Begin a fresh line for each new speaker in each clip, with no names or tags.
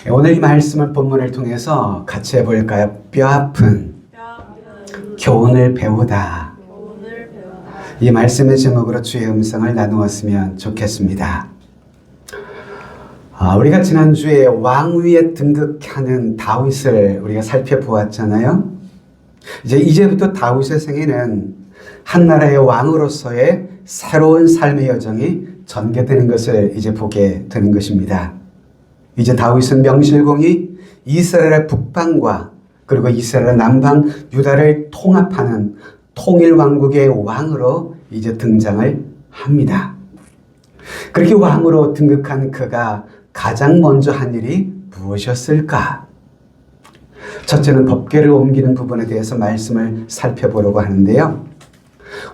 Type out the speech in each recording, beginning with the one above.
오늘 이 말씀을 본문을 통해서 같이 해볼까요? 뼈아픈 교훈을 배우다. 이 말씀의 제목으로 주의 음성을 나누었으면 좋겠습니다. 우리가 지난주에 왕위에 등극하는 다윗을 우리가 살펴보았잖아요. 이제부터 다윗의 생애는 한 나라의 왕으로서의 새로운 삶의 여정이 전개되는 것을 이제 보게 되는 것입니다. 이제 다윗은 명실공히 이스라엘의 북방과 그리고 이스라엘의 남방 유다를 통합하는 통일 왕국의 왕으로 이제 등장을 합니다. 그렇게 왕으로 등극한 그가 가장 먼저 한 일이 무엇이었을까? 첫째는 법궤를 옮기는 부분에 대해서 말씀을 살펴보려고 하는데요.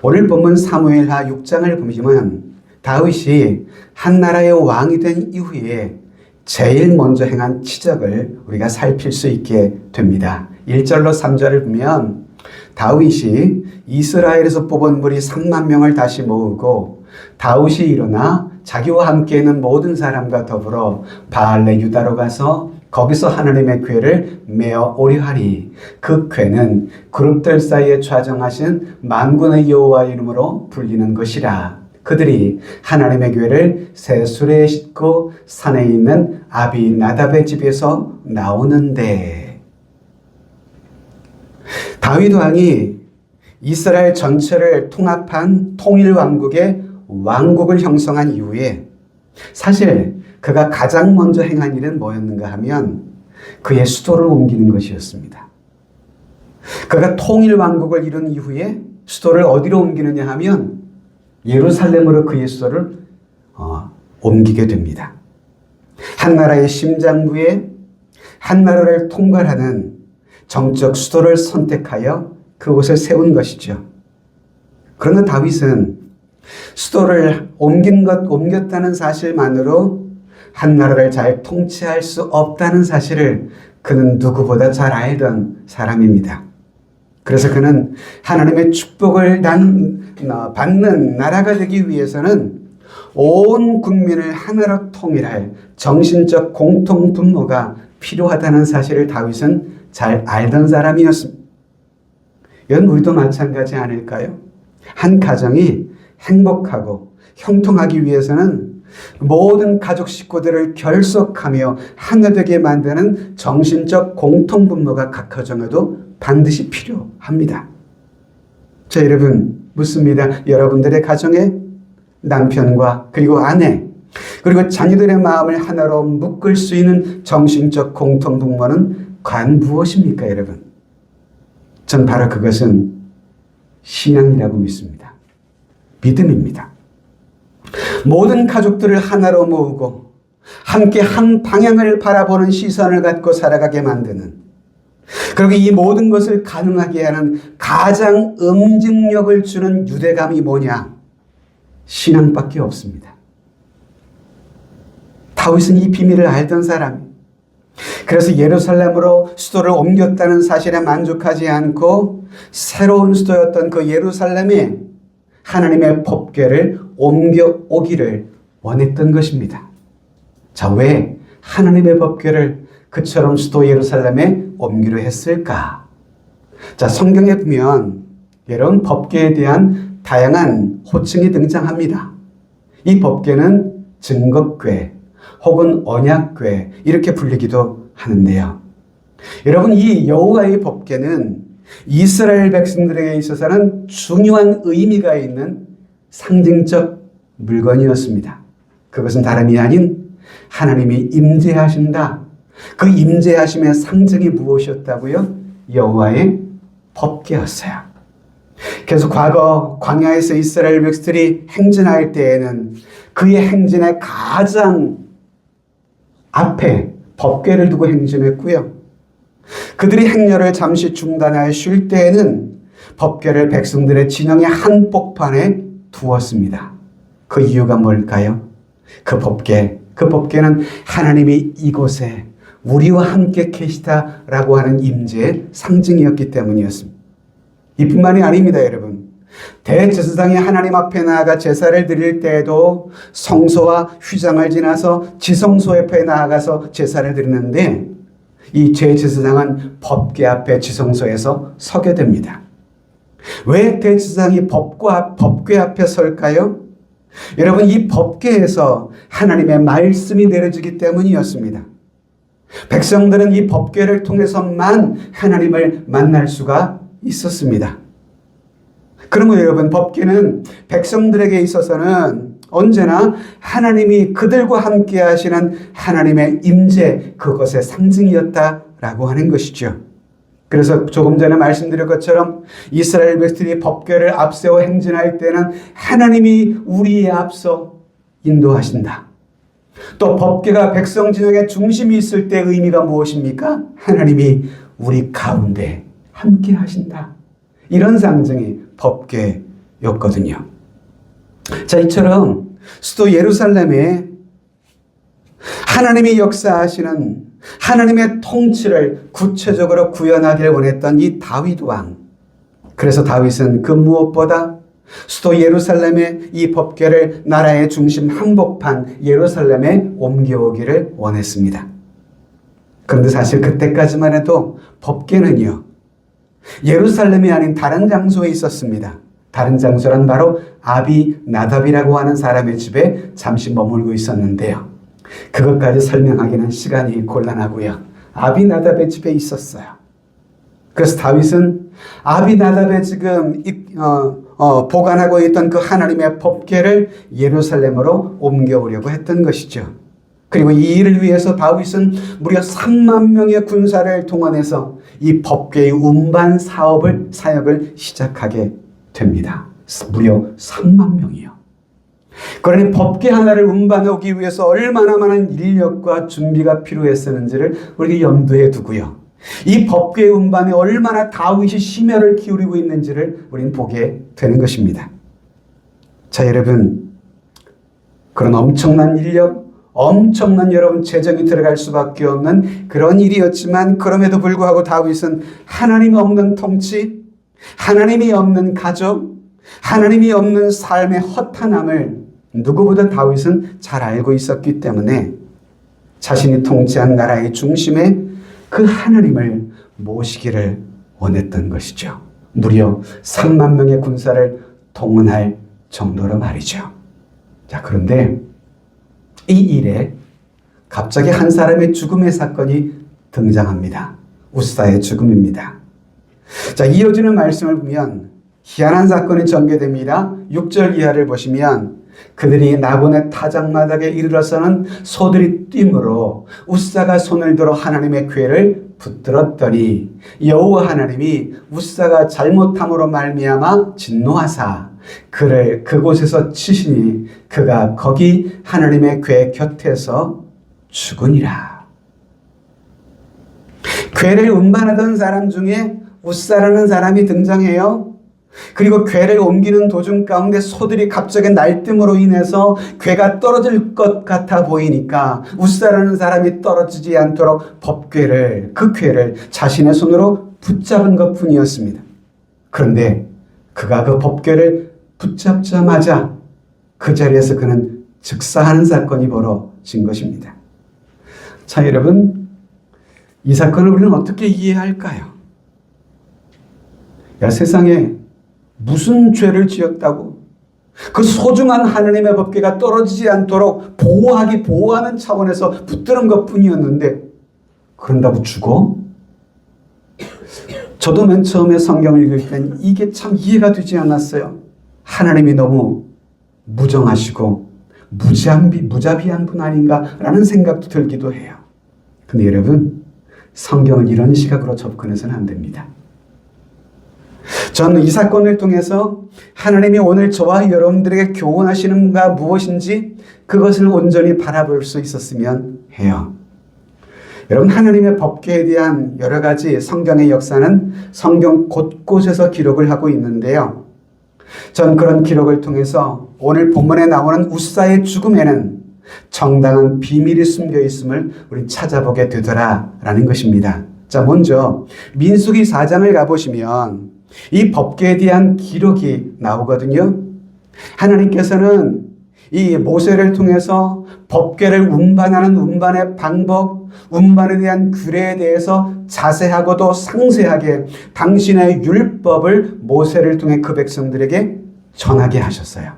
오늘 본문 사무엘하 6장을 보시면 다윗이 한 나라의 왕이 된 이후에 제일 먼저 행한 치적을 우리가 살필 수 있게 됩니다. 1절로 3절을 보면 다윗이 이스라엘에서 뽑은 무리 3만 명을 다시 모으고 다윗이 일어나 자기와 함께 있는 모든 사람과 더불어 바알레 유다로 가서 거기서 하나님의 궤를 메어 오리하리. 그 궤는 그룹들 사이에 좌정하신 만군의 여호와 이름으로 불리는 것이라. 그들이 하나님의 궤를 새 수레에 싣고 산에 있는 아비나답의 집에서 나오는데, 다윗 왕이 이스라엘 전체를 통합한 통일 왕국의 왕국을 형성한 이후에 사실 그가 가장 먼저 행한 일은 뭐였는가 하면 그의 수도를 옮기는 것이었습니다. 그가 통일 왕국을 이룬 이후에 수도를 어디로 옮기느냐 하면 예루살렘으로 그의 수도를 옮기게 됩니다. 한 나라의 심장부에 한 나라를 통괄하는 정적 수도를 선택하여 그곳을 세운 것이죠. 그러나 다윗은 수도를 옮겼다는 사실만으로 한 나라를 잘 통치할 수 없다는 사실을 그는 누구보다 잘 알던 사람입니다. 그래서 그는 하나님의 축복을 받는 나라가 되기 위해서는 온 국민을 하나로 통일할 정신적 공통 분모가 필요하다는 사실을 다윗은 잘 알던 사람이었습니다. 이건 우리도 마찬가지 아닐까요? 한 가정이 행복하고 형통하기 위해서는 모든 가족 식구들을 결속하며 하나 되게 만드는 정신적 공통 분모가 각 가정에도 반드시 필요합니다. 자, 여러분 묻습니다. 여러분들의 가정에 남편과 그리고 아내 그리고 자녀들의 마음을 하나로 묶을 수 있는 정신적 공통 분모는 과연 무엇입니까, 여러분? 전 바로 그것은 신앙이라고 믿습니다. 믿음입니다. 모든 가족들을 하나로 모으고 함께 한 방향을 바라보는 시선을 갖고 살아가게 만드는, 그리고 이 모든 것을 가능하게 하는 가장 응징력을 주는 유대감이 뭐냐? 신앙밖에 없습니다. 다윗은 이 비밀을 알던 사람이에요. 그래서 예루살렘으로 수도를 옮겼다는 사실에 만족하지 않고 새로운 수도였던 그 예루살렘에 하나님의 법궤를 옮겨오기를 원했던 것입니다. 자, 왜 하나님의 법궤를 그처럼 수도 예루살렘에 옮기려 했을까? 자, 성경에 보면 여러분 법궤에 대한 다양한 호칭이 등장합니다. 이 법궤는 증거궤 혹은 언약궤 이렇게 불리기도 하는데요. 여러분, 이 여호와의 법궤는 이스라엘 백성들에게 있어서는 중요한 의미가 있는 상징적 물건이었습니다. 그것은 다름이 아닌 하나님이 임재하신다. 그 임재하심의 상징이 무엇이었다고요? 여호와의 법궤였어요. 그래서 과거 광야에서 이스라엘 백성들이 행진할 때에는 그의 행진의 가장 앞에 법궤를 두고 행진했고요. 그들이 행렬을 잠시 중단하여 쉴 때에는 법궤를 백성들의 진영의 한복판에 두었습니다. 그 이유가 뭘까요? 그 법궤는 하나님이 이곳에 우리와 함께 계시다라고 하는 임재의 상징이었기 때문이었습니다. 이뿐만이 아닙니다, 여러분. 대제사장이 하나님 앞에 나아가 제사를 드릴 때에도 성소와 휘장을 지나서 지성소 옆에 나아가서 제사를 드리는데 이 대제사장은 법궤 앞에 지성소에서 서게 됩니다. 왜 대제사장이 법궤 앞에 설까요? 여러분, 이 법궤에서 하나님의 말씀이 내려지기 때문이었습니다. 백성들은 이 법궤를 통해서만 하나님을 만날 수가 있었습니다. 그러면 여러분, 법궤는 백성들에게 있어서는 언제나 하나님이 그들과 함께 하시는 하나님의 임재, 그것의 상징이었다라고 하는 것이죠. 그래서 조금 전에 말씀드린 것처럼 이스라엘 백성들이 법궤를 앞세워 행진할 때는 하나님이 우리의 앞서 인도하신다. 또 법궤가 백성 진영의 중심이 있을 때 의미가 무엇입니까? 하나님이 우리 가운데 함께 하신다. 이런 상징이 법궤였거든요. 자, 이처럼 수도 예루살렘에 하나님이 역사하시는 하나님의 통치를 구체적으로 구현하기를 원했던 이 다윗 왕. 그래서 다윗은 그 무엇보다 수도 예루살렘의 이 법궤를 나라의 중심 한복판 예루살렘에 옮겨오기를 원했습니다. 그런데 사실 그때까지만 해도 법궤는요, 예루살렘이 아닌 다른 장소에 있었습니다. 다른 장소란 바로 아비나답이라고 하는 사람의 집에 잠시 머물고 있었는데요. 그것까지 설명하기는 시간이 곤란하고요. 아비나답의 집에 있었어요. 그래서 다윗은 아비나답에 지금 보관하고 있던 그 하나님의 법궤를 예루살렘으로 옮겨오려고 했던 것이죠. 그리고 이 일을 위해서 다윗은 무려 3만 명의 군사를 동원해서 이 법궤의 운반 사역을 시작하게 됩니다. 무려 3만 명이요. 그러니 법궤 하나를 운반해 오기 위해서 얼마나 많은 인력과 준비가 필요했었는지를 우리가 염두에 두고요. 이 법궤 운반에 얼마나 다윗이 심혈을 기울이고 있는지를 우리는 보게 되는 것입니다. 자, 여러분, 그런 엄청난 인력, 엄청난 여러분 재정이 들어갈 수밖에 없는 그런 일이었지만 그럼에도 불구하고 다윗은 하나님이 없는 통치, 하나님이 없는 가족, 하나님이 없는 삶의 허탄함을 누구보다 다윗은 잘 알고 있었기 때문에 자신이 통치한 나라의 중심에 그 하나님을 모시기를 원했던 것이죠. 무려 3만 명의 군사를 동원할 정도로 말이죠. 자, 그런데 이 일에 갑자기 한 사람의 죽음의 사건이 등장합니다. 우사의 죽음입니다. 자, 이어지는 말씀을 보면 희한한 사건이 전개됩니다. 6절 이하를 보시면 그들이 나본의 타작마당에 이르러서는 소들이 뛰므로 우사가 손을 들어 하나님의 궤를 붙들었더니 여호와 하나님이 우사가 잘못함으로 말미암아 진노하사 그를 그곳에서 치시니 그가 거기 하나님의 궤 곁에서 죽으니라. 궤를 운반하던 사람 중에 우사라는 사람이 등장해요. 그리고 궤를 옮기는 도중 가운데 소들이 갑자기 날뜸으로 인해서 궤가 떨어질 것 같아 보이니까 우사라는 사람이 떨어지지 않도록 그 궤를 자신의 손으로 붙잡은 것 뿐이었습니다. 그런데 그가 그 법궤를 붙잡자마자 그 자리에서 그는 즉사하는 사건이 벌어진 것입니다. 자, 여러분, 이 사건을 우리는 어떻게 이해할까요? 야, 세상에 무슨 죄를 지었다고 그 소중한 하나님의 법궤가 떨어지지 않도록 보호하는 차원에서 붙드는 것뿐이었는데 그런다고 죽어? 저도 맨 처음에 성경을 읽을 땐 이게 참 이해가 되지 않았어요. 하나님이 너무 무정하시고 무자비한 분 아닌가라는 생각도 들기도 해요. 근데 여러분, 성경을 이런 시각으로 접근해서는 안 됩니다. 저는 이 사건을 통해서 하나님이 오늘 저와 여러분들에게 교훈하시는 바 무엇인지 그것을 온전히 바라볼 수 있었으면 해요. 여러분, 하나님의 법궤에 대한 여러 가지 성경의 역사는 성경 곳곳에서 기록을 하고 있는데요. 전 그런 기록을 통해서 오늘 본문에 나오는 우사의 죽음에는 정당한 비밀이 숨겨 있음을 우리 찾아보게 되더라라는 것입니다. 자, 먼저 민수기 4장을 가보시면 이 법궤에 대한 기록이 나오거든요. 하나님께서는 이 모세를 통해서 법궤를 운반하는 운반의 방법, 운반에 대한 규례에 대해서 자세하고도 상세하게 당신의 율법을 모세를 통해 그 백성들에게 전하게 하셨어요.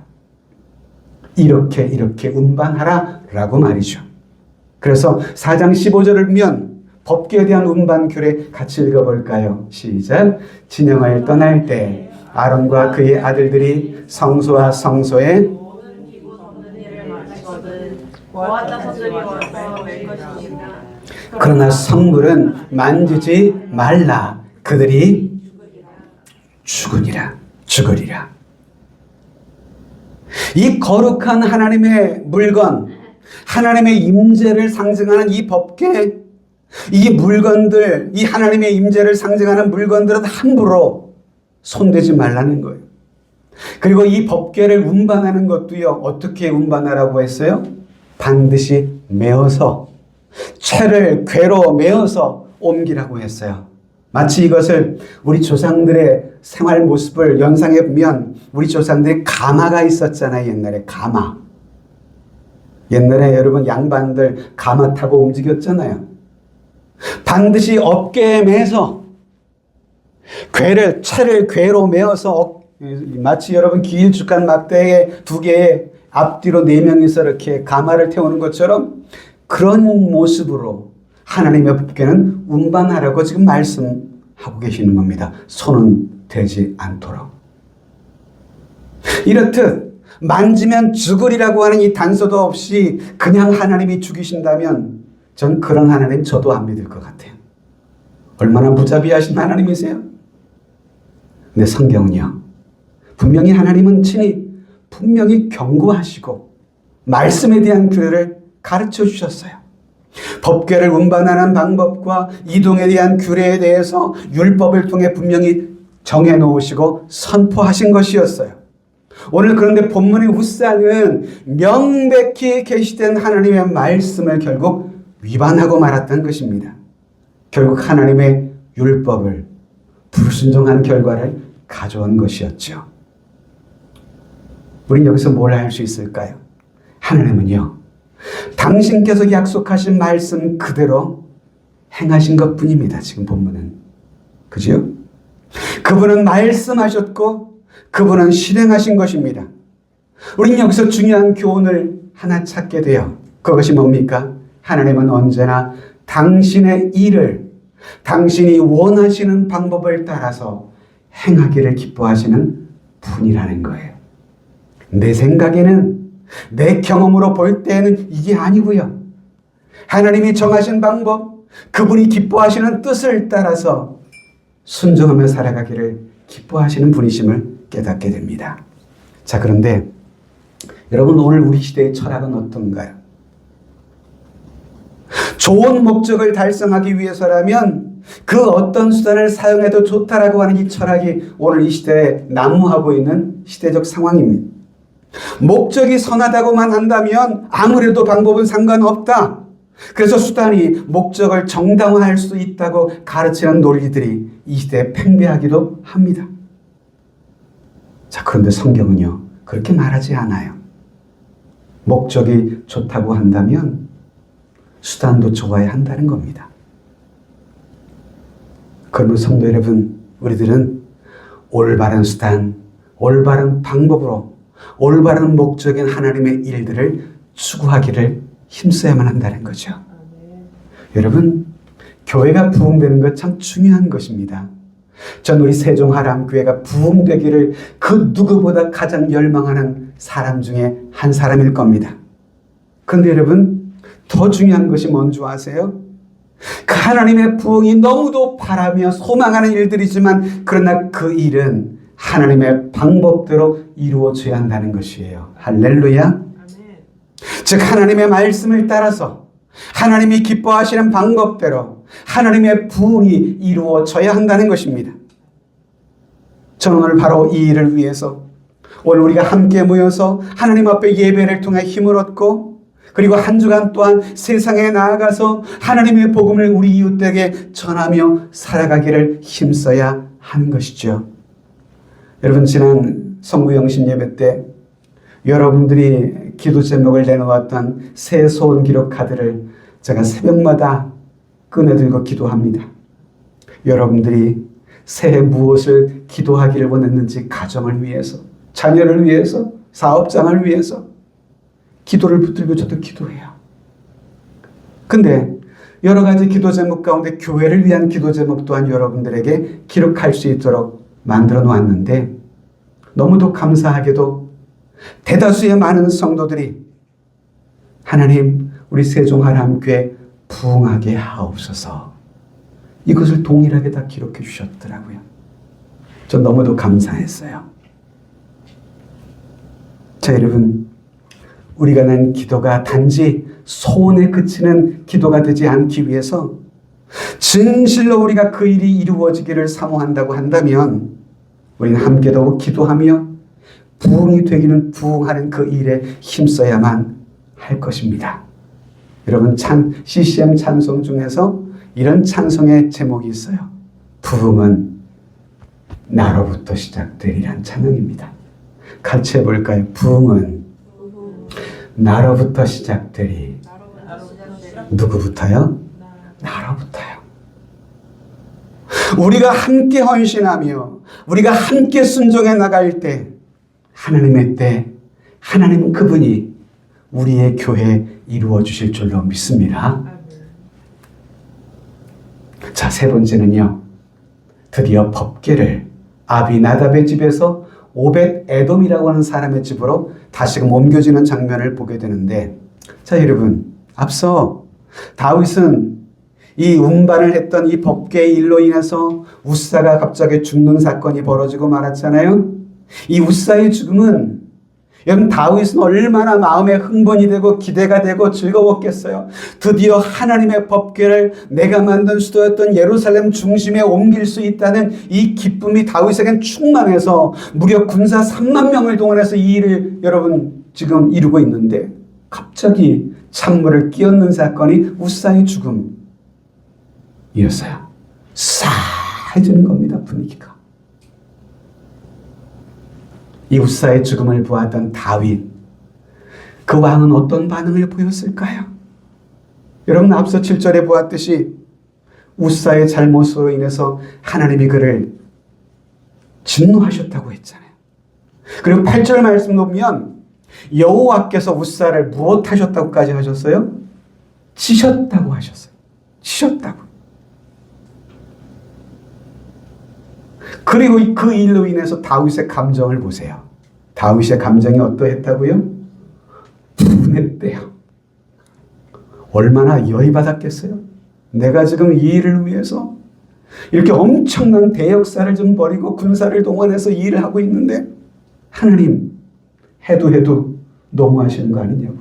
이렇게 운반하라 라고 말이죠. 그래서 4장 15절을 보면 법궤에 대한 운반 규례 같이 읽어볼까요? 시작. 진영을 떠날 때 아론과 그의 아들들이 성소와 성소에 그러나 성물은 만지지 말라. 그들이 죽으리라. 이 거룩한 하나님의 물건, 하나님의 임재를 상징하는 이 법궤, 이 물건들, 이 하나님의 임재를 상징하는 물건들은 함부로 손대지 말라는 거예요. 그리고 이 법궤를 운반하는 것도요, 어떻게 운반하라고 했어요? 반드시 메어서, 채를 궤로 메어서 옮기라고 했어요. 마치 이것을 우리 조상들의 생활 모습을 연상해 보면 우리 조상들이 가마가 있었잖아요. 옛날에 가마. 옛날에 여러분 양반들 가마 타고 움직였잖아요. 반드시 어깨에 매서 채를 궤로 메어서 마치 여러분 길쭉한 막대에 두 개의 앞뒤로 네 명이서 이렇게 가마를 태우는 것처럼 그런 모습으로 하나님의 법궤는 운반하라고 지금 말씀하고 계시는 겁니다. 손은 대지 않도록. 이렇듯 만지면 죽으리라고 하는 이 단서도 없이 그냥 하나님이 죽이신다면 전 그런 하나님 저도 안 믿을 것 같아요. 얼마나 무자비하신 하나님이세요? 근데 성경은요, 분명히 하나님은 친히 분명히 경고하시고 말씀에 대한 규례를 가르쳐 주셨어요. 법궤를 운반하는 방법과 이동에 대한 규례에 대해서 율법을 통해 분명히 정해 놓으시고 선포하신 것이었어요. 오늘 그런데 본문의 후사는 명백히 계시된 하나님의 말씀을 결국 위반하고 말았던 것입니다. 결국 하나님의 율법을 불순종한 결과를 가져온 것이었죠. 우린 여기서 뭘 알 수 있을까요? 하나님은요, 당신께서 약속하신 말씀 그대로 행하신 것뿐입니다. 지금 본문은. 그죠? 그분은 말씀하셨고 그분은 실행하신 것입니다. 우린 여기서 중요한 교훈을 하나 찾게 돼요. 그것이 뭡니까? 하나님은 언제나 당신의 일을 당신이 원하시는 방법을 따라서 행하기를 기뻐하시는 분이라는 거예요. 내 생각에는, 내 경험으로 볼 때는 이게 아니고요. 하나님이 정하신 방법, 그분이 기뻐하시는 뜻을 따라서 순종하며 살아가기를 기뻐하시는 분이심을 깨닫게 됩니다. 자, 그런데 여러분, 오늘 우리 시대의 철학은 어떤가요? 좋은 목적을 달성하기 위해서라면 그 어떤 수단을 사용해도 좋다라고 하는 이 철학이 오늘 이 시대에 난무하고 있는 시대적 상황입니다. 목적이 선하다고만 한다면 아무래도 방법은 상관없다. 그래서 수단이 목적을 정당화할 수 있다고 가르치는 논리들이 이 시대에 팽배하기도 합니다. 자, 그런데 성경은요, 그렇게 말하지 않아요. 목적이 좋다고 한다면 수단도 좋아야 한다는 겁니다. 그러면 성도 여러분, 우리들은 올바른 수단, 올바른 방법으로 올바른 목적인 하나님의 일들을 추구하기를 힘써야만 한다는 거죠. 여러분, 교회가 부흥되는 것 참 중요한 것입니다. 전 우리 세종하람교회가 부흥되기를 그 누구보다 가장 열망하는 사람 중에 한 사람일 겁니다. 그런데 여러분, 더 중요한 것이 뭔지 아세요? 그 하나님의 부흥이 너무도 바라며 소망하는 일들이지만 그러나 그 일은 하나님의 방법대로 이루어져야 한다는 것이에요. 할렐루야. 즉 하나님의 말씀을 따라서 하나님이 기뻐하시는 방법대로 하나님의 부흥이 이루어져야 한다는 것입니다. 저는 오늘 바로 이 일을 위해서 오늘 우리가 함께 모여서 하나님 앞에 예배를 통해 힘을 얻고 그리고 한 주간 또한 세상에 나아가서 하나님의 복음을 우리 이웃에게 전하며 살아가기를 힘써야 하는 것이죠. 여러분, 지난 성무영신 예배 때 여러분들이 기도 제목을 내놓았던 새 소원 기록 카드를 제가 새벽마다 꺼내들고 기도합니다. 여러분들이 새해 무엇을 기도하기를 원했는지 가정을 위해서, 자녀를 위해서, 사업장을 위해서 기도를 붙들고 저도 기도해요. 근데 여러 가지 기도 제목 가운데 교회를 위한 기도 제목 또한 여러분들에게 기록할 수 있도록 만들어 놓았는데, 너무도 감사하게도 대다수의 많은 성도들이 하나님, 우리 세종하람교회 부흥하게 하옵소서, 이것을 동일하게 다 기록해 주셨더라고요. 전 너무도 감사했어요. 자, 여러분, 우리가 낸 기도가 단지 소원에 그치는 기도가 되지 않기 위해서 진실로 우리가 그 일이 이루어지기를 사모한다고 한다면 우리는 함께 더욱 기도하며 부흥이 되기는 부흥하는 그 일에 힘써야만 할 것입니다. 여러분, CCM 찬송 중에서 이런 찬송의 제목이 있어요. 부흥은 나로부터 시작되리란 찬양입니다. 같이 해볼까요? 부흥은 나로부터 시작되리. 누구부터요? 나로부터요. 우리가 함께 헌신하며 우리가 함께 순종해 나갈 때, 하나님의 때, 하나님 그분이 우리의 교회 이루어 주실 줄로 믿습니다. 자, 세 번째는요, 드디어 법궤를 아비나답의 집에서 오벳 에돔이라고 하는 사람의 집으로 다시금 옮겨지는 장면을 보게 되는데, 자, 여러분, 앞서 다윗은 이 운반을 했던 이 법궤의 일로 인해서 우사가 갑자기 죽는 사건이 벌어지고 말았잖아요. 이 우사의 죽음은, 여러분, 다윗은 얼마나 마음에 흥분이 되고 기대가 되고 즐거웠겠어요. 드디어 하나님의 법궤를 내가 만든 수도였던 예루살렘 중심에 옮길 수 있다는 이 기쁨이 다윗에겐 충만해서 무려 군사 3만 명을 동원해서 이 일을 여러분 지금 이루고 있는데, 갑자기 찬물을 끼얹는 사건이 우사의 죽음이었어요. 싸해지는 겁니다, 분위기가. 이 우사의 죽음을 보았던 다윗, 그 왕은 어떤 반응을 보였을까요? 여러분, 앞서 7절에 보았듯이 우사의 잘못으로 인해서 하나님이 그를 진노하셨다고 했잖아요. 그리고 8절 말씀 보면 여호와께서 우사를 무엇하셨다고까지 하셨어요? 치셨다고 하셨어요. 치셨다고. 그리고 그 일로 인해서 다윗의 감정을 보세요. 다윗의 감정이 어떠했다고요? 분했대요. 얼마나 열받았겠어요? 내가 지금 이 일을 위해서 이렇게 엄청난 대역사를 좀 벌이고 군사를 동원해서 이 일을 하고 있는데, 하나님, 해도 너무하시는 거 아니냐고.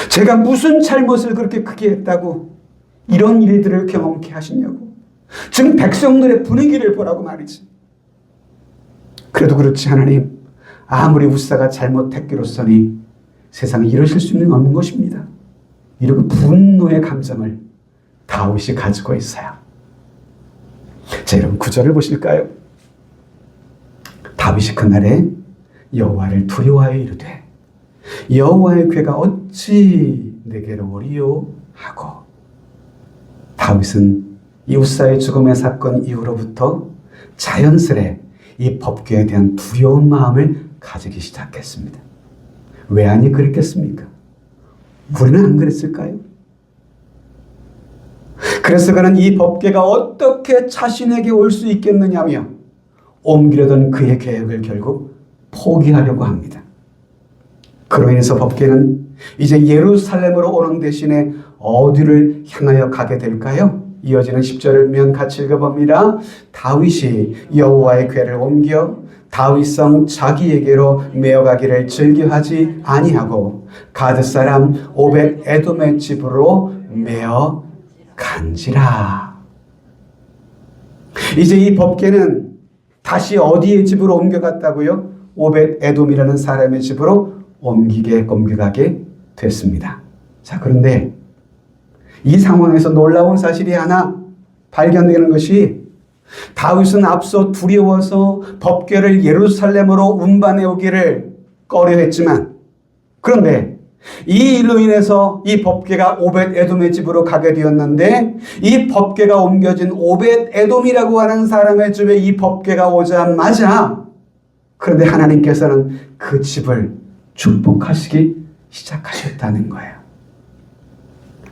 제가 무슨 잘못을 그렇게 크게 했다고 이런 일들을 경험케 하시냐고. 지금 백성들의 분위기를 보라고 말이지. 그래도 그렇지, 하나님, 아무리 우사가 잘못했기로서니 세상에 이러실 수는 없는 것입니다. 이러고 분노의 감정을 다윗이 가지고 있어요. 자, 여러분, 9절을 보실까요? 다윗이 그날에 여호와를 두려워하여 이르되 여호와의 궤가 어찌 내게로 오리요 하고, 다윗은 이 우사의 죽음의 사건 이후로부터 자연스레 이 법궤에 대한 두려운 마음을 가지기 시작했습니다. 왜 아니 그랬겠습니까? 우리는 안 그랬을까요? 그래서 그는 이 법궤가 어떻게 자신에게 올 수 있겠느냐며 옮기려던 그의 계획을 결국 포기하려고 합니다. 그로 인해서 법궤는 이제 예루살렘으로 오는 대신에 어디를 향하여 가게 될까요? 이어지는 10절을 같이 읽어봅니다. 다윗이 여호와의 궤를 옮겨 다윗성 자기에게로 메어가기를 즐겨하지 아니하고 가드 사람 오벳 에돔의 집으로 메어 간지라. 이제 이 법궤는 다시 어디의 집으로 옮겨갔다고요? 오벳 에돔이라는 사람의 집으로 옮겨가게 됐습니다. 자, 그런데 이 상황에서 놀라운 사실이 하나 발견되는 것이, 다윗은 앞서 두려워서 법궤를 예루살렘으로 운반해 오기를 꺼려했지만, 그런데 이 일로 인해서 이 법궤가 오벳 에돔의 집으로 가게 되었는데, 이 법궤가 옮겨진 오벳 에돔이라고 하는 사람의 집에 이 법궤가 오자마자, 그런데 하나님께서는 그 집을 축복하시기 시작하셨다는 거예요.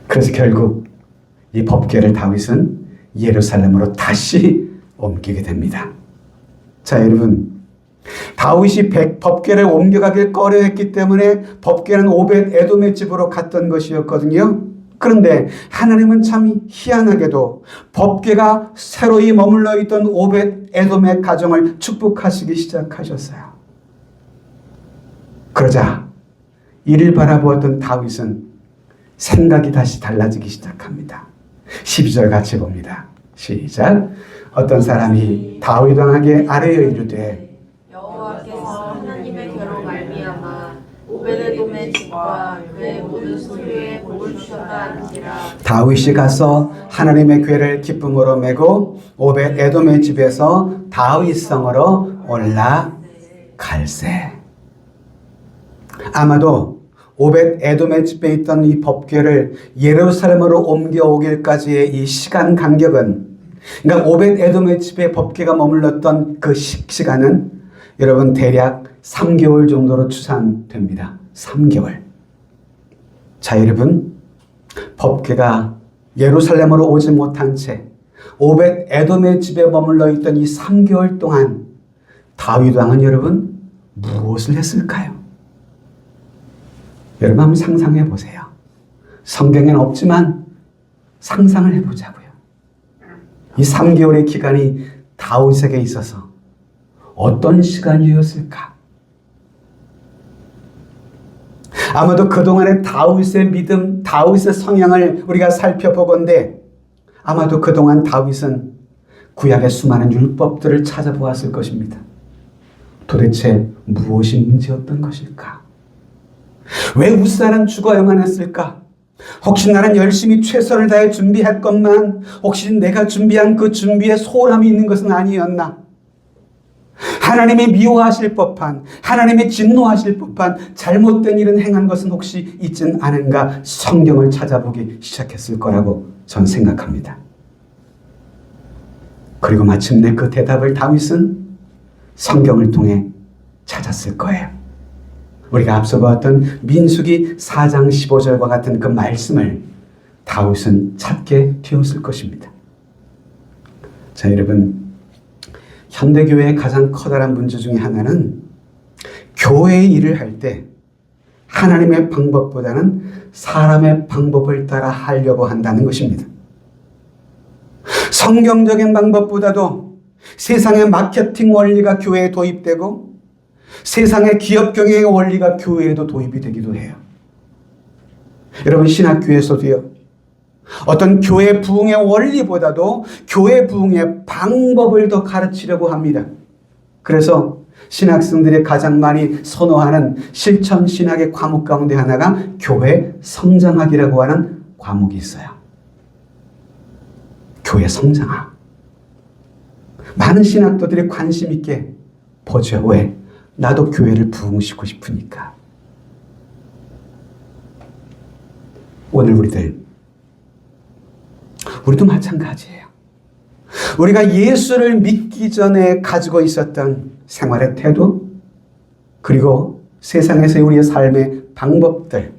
그래서 결국 이 법궤를 다윗은 예루살렘으로 다시 옮기게 됩니다. 자, 여러분, 다윗이 법궤를 옮겨가길 꺼려했기 때문에 법궤는 오벳 에돔의 집으로 갔던 것이었거든요. 그런데 하나님은 참 희한하게도 법궤가 새로이 머물러 있던 오벳 에돔의 가정을 축복하시기 시작하셨어요. 그러자 이를 바라보았던 다윗은 생각이 다시 달라지기 시작합니다. 12절 같이 봅니다. 시작. 어떤 사람이 다윗 왕에게 아뢰어 이르되
여호와께서 하나님의 괴로 말미암아 오벳에돔의 집과 그의 모든 소유에 복을 주셨다 한지라.
다윗이 가서 하나님의 궤를 기쁨으로 메고 오벳 에돔의 집에서 다윗성으로 올라갈세. 아마도 오벳 에돔의 집에 있던 이 법궤를 예루살렘으로 옮겨오길까지의 이 시간 간격은, 그러니까 오벳 에돔의 집에 법궤가 머물렀던 그 시간은 여러분 대략 3개월 정도로 추산됩니다. 3개월. 자, 여러분, 법궤가 예루살렘으로 오지 못한 채 오벳 에돔의 집에 머물러 있던 이 3개월 동안 다윗 왕은 여러분 무엇을 했을까요? 여러분 한번 상상해 보세요. 성경에는 없지만 상상을 해보자고요. 이 3개월의 기간이 다윗에게 있어서 어떤 시간이었을까? 아마도 그동안의 다윗의 믿음, 다윗의 성향을 우리가 살펴보건대 아마도 그동안 다윗은 구약의 수많은 율법들을 찾아보았을 것입니다. 도대체 무엇이 문제였던 것일까? 왜 우사는 죽어야만 했을까? 혹시 나는 열심히 최선을 다해 준비했건만 혹시 내가 준비한 그 준비에 소홀함이 있는 것은 아니었나? 하나님이 미워하실 법한, 하나님이 진노하실 법한 잘못된 일은 행한 것은 혹시 있진 않은가? 성경을 찾아보기 시작했을 거라고 전 생각합니다. 그리고 마침내 그 대답을 다윗은 성경을 통해 찾았을 거예요. 우리가 앞서 보았던 민수기 4장 15절과 같은 그 말씀을 다윗은 찾게 되었을 것입니다. 자, 여러분, 현대교회의 가장 커다란 문제 중에 하나는 교회의 일을 할 때 하나님의 방법보다는 사람의 방법을 따라 하려고 한다는 것입니다. 성경적인 방법보다도 세상의 마케팅 원리가 교회에 도입되고 세상의 기업 경영의 원리가 교회에도 도입이 되기도 해요. 여러분, 신학교에서도요, 어떤 교회 부흥의 원리보다도 교회 부흥의 방법을 더 가르치려고 합니다. 그래서 신학생들이 가장 많이 선호하는 실천 신학의 과목 가운데 하나가 교회 성장학이라고 하는 과목이 있어요. 교회 성장학. 많은 신학도들이 관심 있게 보죠. 왜? 나도 교회를 부흥시키고 싶으니까. 오늘 우리도 마찬가지예요. 우리가 예수를 믿기 전에 가지고 있었던 생활의 태도, 그리고 세상에서의 우리의 삶의 방법들,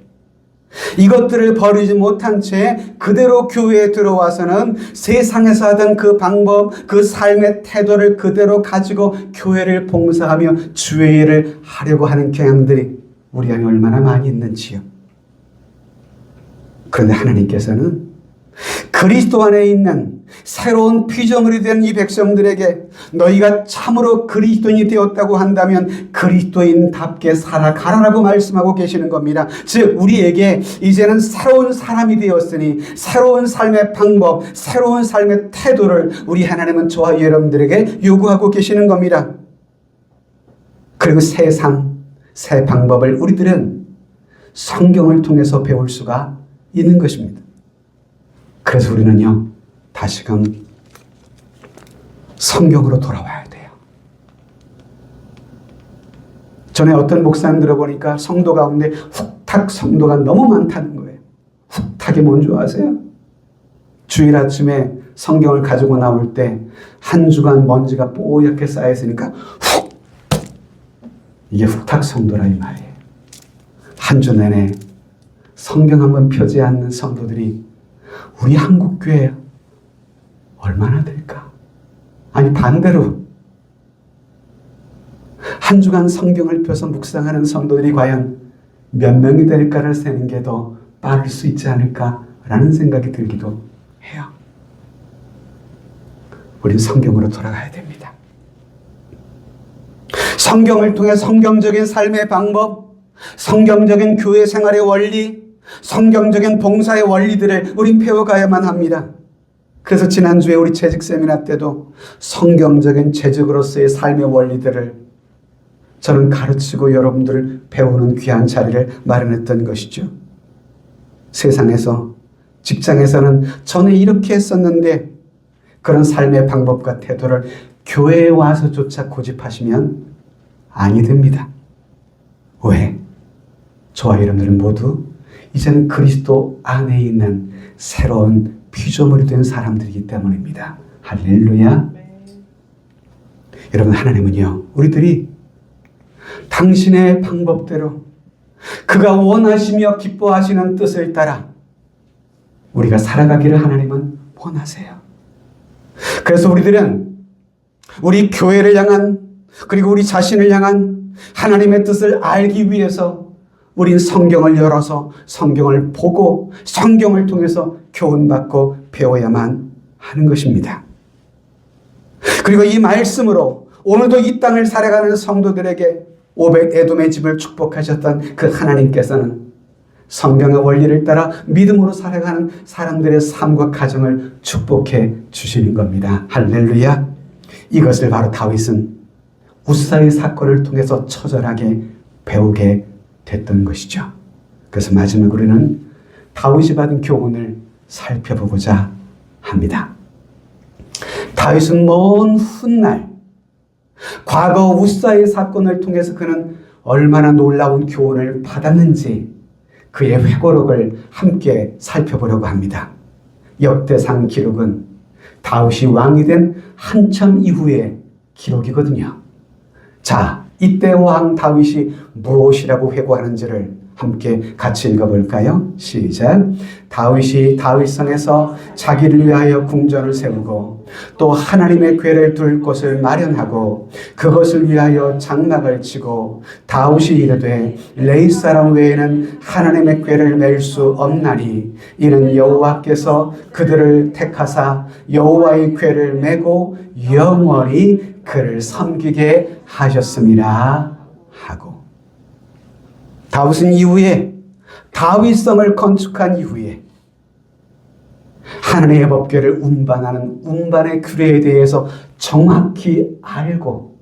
이것들을 버리지 못한 채 그대로 교회에 들어와서는 세상에서 하던 그 방법, 그 삶의 태도를 그대로 가지고 교회를 봉사하며 주의 일을 하려고 하는 경향들이 우리 안에 얼마나 많이 있는지요. 그런데 하나님께서는 그리스도 안에 있는 새로운 피조물이 된 이 백성들에게 너희가 참으로 그리스도인이 되었다고 한다면 그리스도인답게 살아가라라고 말씀하고 계시는 겁니다. 즉 우리에게 이제는 새로운 사람이 되었으니 새로운 삶의 방법, 새로운 삶의 태도를 우리 하나님은 저와 여러분들에게 요구하고 계시는 겁니다. 그리고 새 방법을 우리들은 성경을 통해서 배울 수가 있는 것입니다. 그래서 우리는요, 다시금 성경으로 돌아와야 돼요. 전에 어떤 목사님 들어보니까 성도 가운데 훅탁 성도가 너무 많다는 거예요. 훅탁이 뭔지 아세요? 주일 아침에 성경을 가지고 나올 때 한 주간 먼지가 뽀얗게 쌓여있으니까 훅! 이게 훅탁 성도라 이 말이에요. 한 주 내내 성경 한번 펴지 않는 성도들이 우리 한국교회 얼마나 될까? 아니 반대로 한 주간 성경을 펴서 묵상하는 성도들이 과연 몇 명이 될까를 세는 게 더 빠를 수 있지 않을까라는 생각이 들기도 해요. 우리는 성경으로 돌아가야 됩니다. 성경을 통해 성경적인 삶의 방법, 성경적인 교회 생활의 원리, 성경적인 봉사의 원리들을 우린 배워가야만 합니다. 그래서 지난주에 우리 재직 세미나 때도 성경적인 재직으로서의 삶의 원리들을 저는 가르치고 여러분들을 배우는 귀한 자리를 마련했던 것이죠. 세상에서, 직장에서는 전에 이렇게 했었는데 그런 삶의 방법과 태도를 교회에 와서조차 고집하시면 아니 됩니다. 왜? 저와 여러분들은 모두 이제는 그리스도 안에 있는 새로운 피조물이 된 사람들이기 때문입니다. 할렐루야. 여러분, 하나님은요, 우리들이 당신의 방법대로 그가 원하시며 기뻐하시는 뜻을 따라 우리가 살아가기를 하나님은 원하세요. 그래서 우리들은 우리 교회를 향한, 그리고 우리 자신을 향한 하나님의 뜻을 알기 위해서 우린 성경을 열어서 성경을 보고 성경을 통해서 교훈받고 배워야만 하는 것입니다. 그리고 이 말씀으로 오늘도 이 땅을 살아가는 성도들에게 오벳 에돔의 집을 축복하셨던 그 하나님께서는 성경의 원리를 따라 믿음으로 살아가는 사람들의 삶과 가정을 축복해 주시는 겁니다. 할렐루야. 이것을 바로 다윗은 우사의 사건을 통해서 처절하게 배우게 됐던 것이죠. 그래서 마지막으로는 다윗이 받은 교훈을 살펴보고자 합니다. 다윗은 먼 훗날 과거 우사의 사건을 통해서 그는 얼마나 놀라운 교훈을 받았는지 그의 회고록을 함께 살펴보려고 합니다. 역대상 기록은 다윗이 왕이 된 한참 이후의 기록이거든요. 자, 이때 왕 다윗이 무엇이라고 회고하는지를 함께 같이 읽어볼까요? 시작. 다윗이 다윗성에서 자기를 위하여 궁전을 세우고 또 하나님의 궤를 둘 곳을 마련하고 그것을 위하여 장막을 치고 다윗이 이르되 레위 사람 외에는 하나님의 궤를 맬 수 없나니 이는 여호와께서 그들을 택하사 여호와의 궤를 메고 영원히 그를 섬기게 하셨습니다 하고, 다윗은 이후에 다윗성을 건축한 이후에 하나님의 법궤를 운반하는 운반의 규례에 대해서 정확히 알고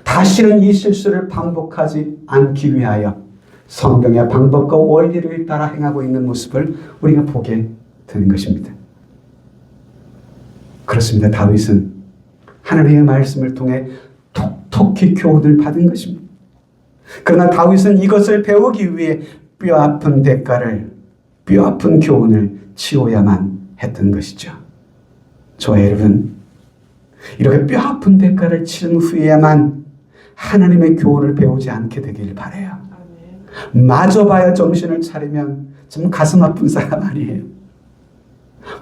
다시는 이 실수를 반복하지 않기 위하여 성경의 방법과 원리를 따라 행하고 있는 모습을 우리가 보게 되는 것입니다. 그렇습니다. 다윗은 하나님의 말씀을 통해 톡톡히 교훈을 받은 것입니다. 그러나 다윗은 이것을 배우기 위해 뼈아픈 대가를, 뼈아픈 교훈을 치워야만 했던 것이죠. 저와 여러분, 이렇게 뼈아픈 대가를 치른 후에야만 하나님의 교훈을 배우지 않게 되길 바라요. 마저 봐야 정신을 차리면 좀 가슴 아픈 사람 아니에요.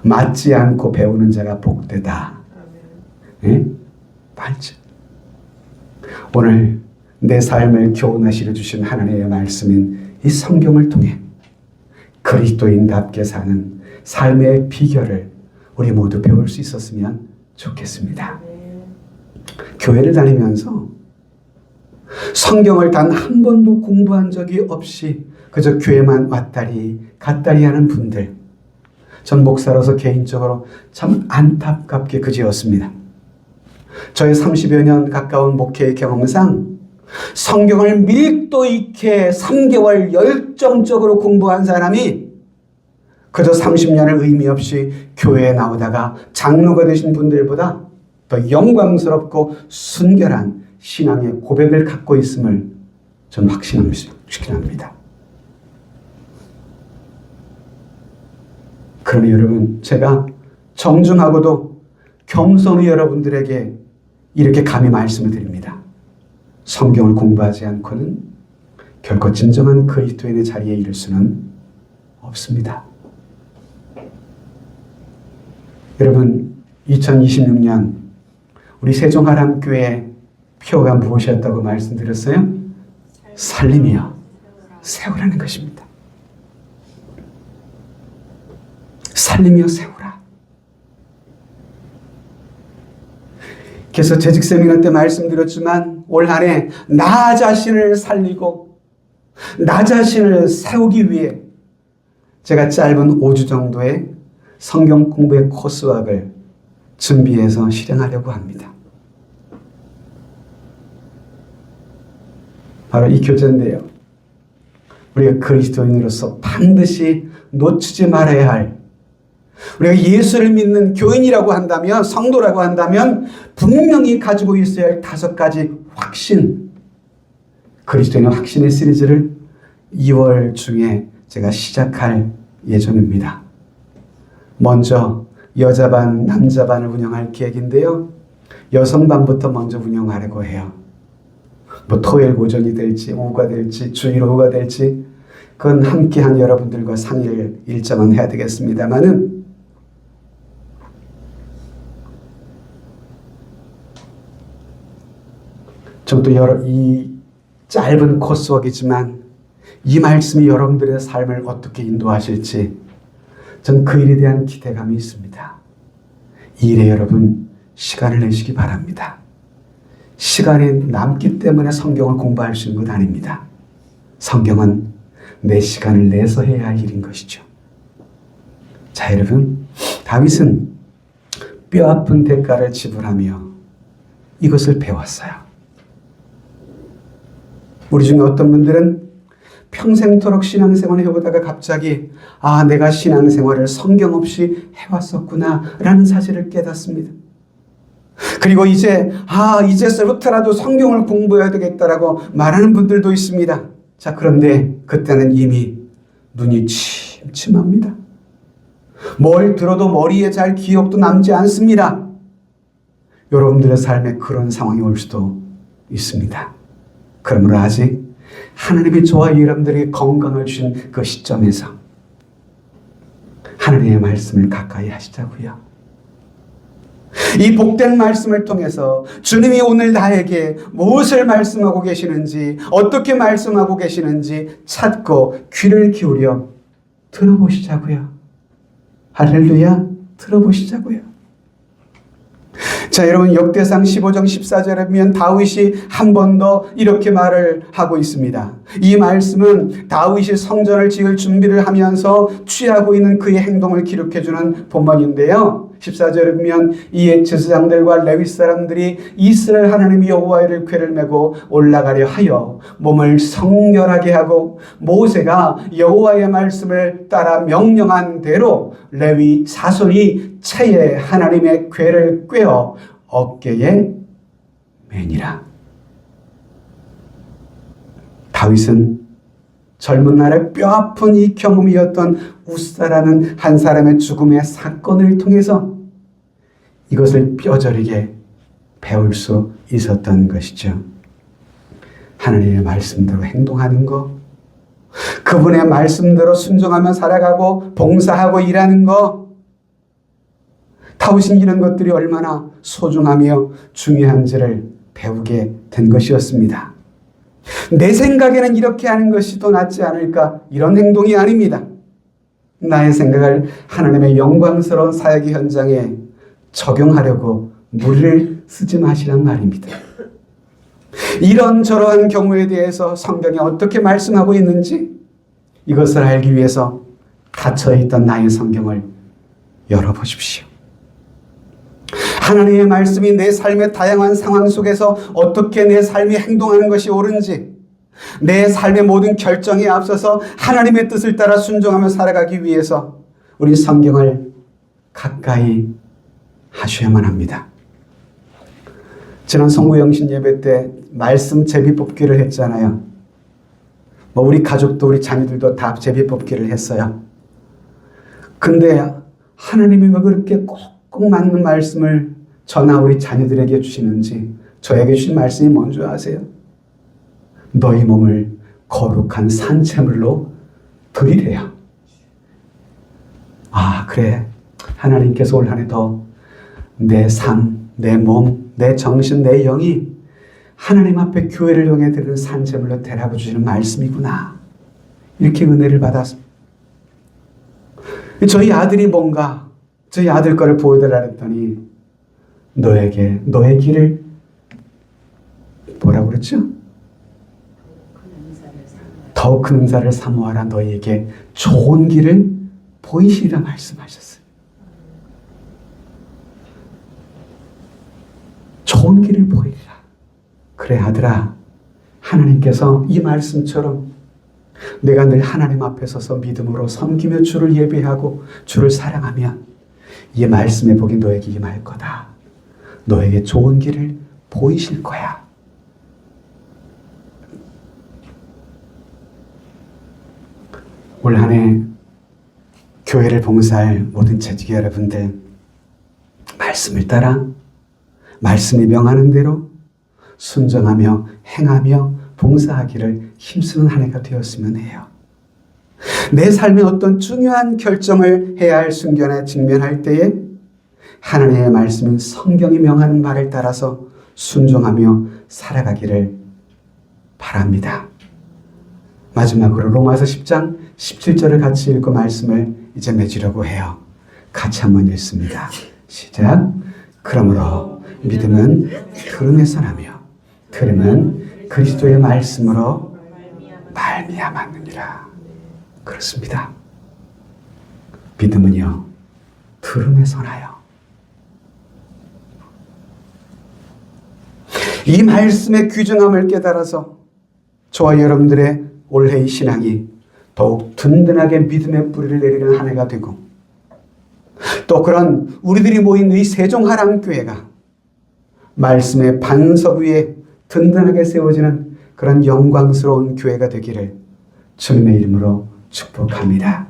맞지 않고 배우는 자가 복되다. 예? 맞죠. 오늘 내 삶을 교훈하시려 주신 하나님의 말씀인 이 성경을 통해 그리스도인답게 사는 삶의 비결을 우리 모두 배울 수 있었으면 좋겠습니다. 교회를 다니면서 성경을 단 한 번도 공부한 적이 없이 그저 교회만 왔다리 갔다리 하는 분들, 전 목사로서 개인적으로 참 안타깝게 그지였습니다. 저의 30여 년 가까운 목회의 경험상 성경을 밀도 있게 3개월 열정적으로 공부한 사람이 그저 30년을 의미 없이 교회에 나오다가 장로가 되신 분들보다 더 영광스럽고 순결한 신앙의 고백을 갖고 있음을 저는 확신합니다. 그러면 여러분, 제가 정중하고도 겸손히 여러분들에게 이렇게 감히 말씀을 드립니다. 성경을 공부하지 않고는 결코 진정한 그리스도인의 자리에 이를 수는 없습니다. 여러분, 2026년 우리 세종하람교회의 표가 무엇이었다고 말씀드렸어요? 살림이요, 세우라는 것입니다. 살림이요, 세우라. 그래서 재직 세미나 때 말씀드렸지만 올 한 해 나 자신을 살리고 나 자신을 세우기 위해 제가 짧은 5주 정도의 성경 공부의 코스웍을 준비해서 실행하려고 합니다. 바로 이 교재인데요. 우리가 그리스도인으로서 반드시 놓치지 말아야 할, 우리가 예수를 믿는 교인이라고 한다면, 성도라고 한다면 분명히 가지고 있어야 할 5가지 확신, 그리스도인의 확신의 시리즈를 2월 중에 제가 시작할 예정입니다. 먼저 여자반, 남자반을 운영할 계획인데요. 여성반부터 먼저 운영하려고 해요. 뭐 토요일 오전이 될지 오후가 될지 주일 오후가 될지 그건 함께한 여러분들과 상의를 일정은 해야 되겠습니다만은 저도 이 짧은 코스웍이지만 이 말씀이 여러분들의 삶을 어떻게 인도하실지 전 그 일에 대한 기대감이 있습니다. 이 일에 여러분 시간을 내시기 바랍니다. 시간이 남기 때문에 성경을 공부할 수 있는 것 아닙니다. 성경은 내 시간을 내서 해야 할 일인 것이죠. 자, 여러분, 다윗은 뼈아픈 대가를 지불하며 이것을 배웠어요. 우리 중에 어떤 분들은 평생토록 신앙생활을 해보다가 갑자기 내가 신앙생활을 성경 없이 해왔었구나 라는 사실을 깨닫습니다. 그리고 이제서부터라도 성경을 공부해야 되겠다라고 말하는 분들도 있습니다. 자, 그런데 그때는 이미 눈이 침침합니다. 뭘 들어도 머리에 잘 기억도 남지 않습니다. 여러분들의 삶에 그런 상황이 올 수도 있습니다. 그러므로 아직 하나님의 저와 여러분들에게 건강을 주신 그 시점에서 하나님의 말씀을 가까이 하시자고요. 이 복된 말씀을 통해서 주님이 오늘 나에게 무엇을 말씀하고 계시는지, 어떻게 말씀하고 계시는지 찾고 귀를 기울여 들어보시자고요. 할렐루야, 들어보시자고요. 자, 여러분, 역대상 15장 14절에 보면 다윗이 한 번 더 이렇게 말을 하고 있습니다. 이 말씀은 다윗이 성전을 지을 준비를 하면서 취하고 있는 그의 행동을 기록해주는 본문인데요. 14절에 보면 이에 제사장들과 레위 사람들이 이스라엘 하나님 여호와의 궤를 메고 올라가려 하여 몸을 성결하게 하고 모세가 여호와의 말씀을 따라 명령한 대로 레위 사손이 채에 하나님의 궤를 꿰어 어깨에 매니라. 다윗은 젊은 날에 뼈아픈 이 경험이었던 우사라는 한 사람의 죽음의 사건을 통해서 이것을 뼈저리게 배울 수 있었던 것이죠. 하나님의 말씀대로 행동하는 것, 그분의 말씀대로 순종하며 살아가고 봉사하고 일하는 것, 다윗은 이런 것들이 얼마나 소중하며 중요한지를 배우게 된 것이었습니다. 내 생각에는 이렇게 하는 것이 더 낫지 않을까, 이런 행동이 아닙니다. 나의 생각을 하나님의 영광스러운 사역의 현장에 적용하려고 무리를 쓰지 마시란 말입니다. 이런저러한 경우에 대해서 성경이 어떻게 말씀하고 있는지 이것을 알기 위해서 닫혀있던 나의 성경을 열어보십시오. 하나님의 말씀이 내 삶의 다양한 상황 속에서 어떻게 내 삶이 행동하는 것이 옳은지, 내 삶의 모든 결정에 앞서서 하나님의 뜻을 따라 순종하며 살아가기 위해서 우리 성경을 가까이 하셔야만 합니다. 지난 성구영신 예배 때 말씀 제비 뽑기를 했잖아요. 뭐 우리 가족도 우리 자녀들도 다 제비 뽑기를 했어요. 근데 하나님이 왜 그렇게 꼭꼭 맞는 말씀을 저나 우리 자녀들에게 주시는지 저에게 주신 말씀이 뭔지 아세요? 너희 몸을 거룩한 산채물로 드리래요. 아, 그래. 하나님께서 올 한 해 더 내 삶, 내 몸, 내 정신, 내 영이 하나님 앞에 교회를 향해 드리는 산채물로 대라고 주시는 말씀이구나. 이렇게 은혜를 받았습니다. 저희 아들이 뭔가 저희 아들 거를 보여달라 했더니 너에게 너의 길을 뭐라고 그랬죠? 더 큰 은사를 사모하라. 너희에게 좋은 길을 보이시리라 말씀하셨어요. 좋은 길을 보이리라. 그래 아들아, 하나님께서 이 말씀처럼 내가 늘 하나님 앞에 서서 믿음으로 섬기며 주를 예배하고 주를 사랑하면 이 말씀의 복이 너에게 임할 거다. 너에게 좋은 길을 보이실 거야. 올 한 해 교회를 봉사할 모든 재직의 여러분들, 말씀을 따라 말씀이 명하는 대로 순종하며 행하며 봉사하기를 힘쓰는 한 해가 되었으면 해요. 내 삶에 어떤 중요한 결정을 해야 할 순간에 직면할 때에 하나님의 말씀인 성경이 명하는 말을 따라서 순종하며 살아가기를 바랍니다. 마지막으로 로마서 10장 17절을 같이 읽고 말씀을 이제 맺으려고 해요. 같이 한번 읽습니다. 시작. 그러므로 믿음은 들음에서 나며 들음은 그리스도의 말씀으로 말미암았느니라. 그렇습니다. 믿음은요, 들음에서 나요. 이 말씀의 귀중함을 깨달아서 저와 여러분들의 올해의 신앙이 더욱 든든하게 믿음의 뿌리를 내리는 한 해가 되고, 또 그런 우리들이 모인 이 세종하랑교회가 말씀의 반석 위에 든든하게 세워지는 그런 영광스러운 교회가 되기를 주님의 이름으로 축복합니다.